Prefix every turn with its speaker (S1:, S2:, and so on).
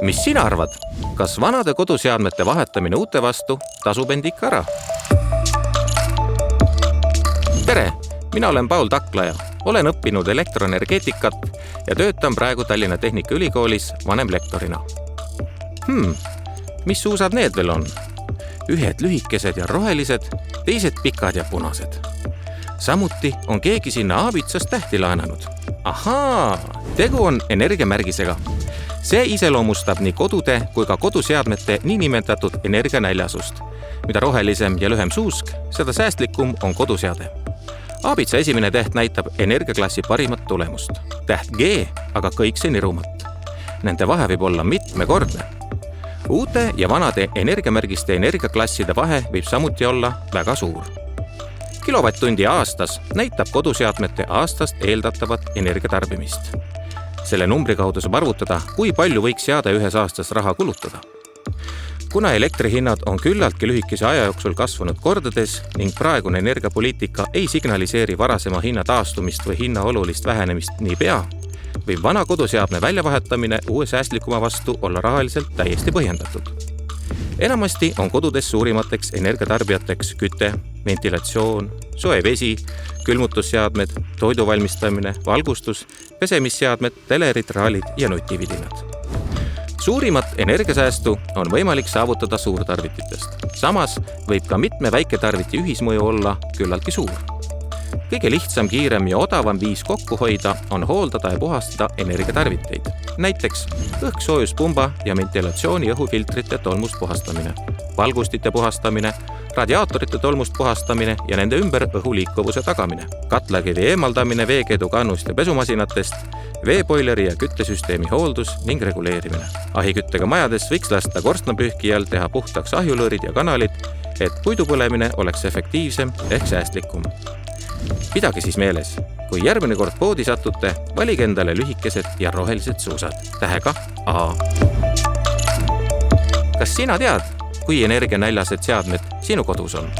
S1: Mis sina arvad, kas vanade koduseadmete vahetamine uute vastu tasub end ikka ära? Tere, mina olen Paul Taklaja, olen õppinud elektroenergeetikat ja töötan praegu Tallinna Tehnikaülikoolis vanemlektorina. Mis suusad need veel on? Ühed lühikesed ja rohelised, teised pikad ja punased. Samuti on keegi sinna aabitsast tähti laenanud. Ahaa, tegu on energiamärgisega. See iseloomustab nii kodude kui ka koduseadmete niinimetatud energianäljasust. Mida rohelisem ja lühem suusk, seda säästlikum on koduseade. Aabitsa esimene täht näitab energiaklassi parimat tulemust. Täht G aga kõikse nirumat. Nende vahe võib olla mitmekordne. Uute ja vanade energiamärgiste energiaklasside vahe võib samuti olla väga suur. Kilovatt-tundi aastas näitab koduseadmete aastast eeldatavat energiatarbimist. Selle numbri kaudu saab arvutada, kui palju võiks seade ühes aastas raha kulutada. Kuna elektrihinnad on küllaltki lühikese aja jooksul kasvanud kordades ning praegune energiapoliitika ei signaliseeri varasema hinna taastumist või hinna olulist vähenemist nii pea, võib vana koduseadme väljavahetamine uue säästlikuma vastu olla rahaliselt täiesti põhjendatud. Enamasti on kodudes suurimateks energiatarbijateks küte, ventilatsioon, soe vesi, külmutusseadmed, toidu valmistamine, valgustus, pesemisseadmed, telerid, raalid ja nutividinad. Suurimat energiasäästu on võimalik saavutada suurtarvititest. Samas võib ka mitme väiketarviti ühismõju olla küllaltki suur. Kõige lihtsam, kiirem ja odavam viis kokku hoida on hooldada ja puhastada energiatarviteid. Näiteks õhksoojuspumba ja ventilatsiooni õhufiltrite tolmust puhastamine, valgustite puhastamine, radiaatorite tolmust puhastamine ja nende ümber õhuliikuvuse tagamine, katlakivi eemaldamine veekeedukannust ja pesumasinatest, veepoileri ja küttesüsteemi hooldus ning reguleerimine. Ahiküttega majades võiks lasta korstnapühkijal teha puhtaks ahjulõõrid ja kanalid, et puidupõlemine oleks efektiivsem ehk säästlikum. Pidage siis meeles, kui järgmine kord poodi satute, valige endale lühikesed ja rohelised suusad, tähega A. Kas sina tead, kui energianäljased seadmed sinu kodus on?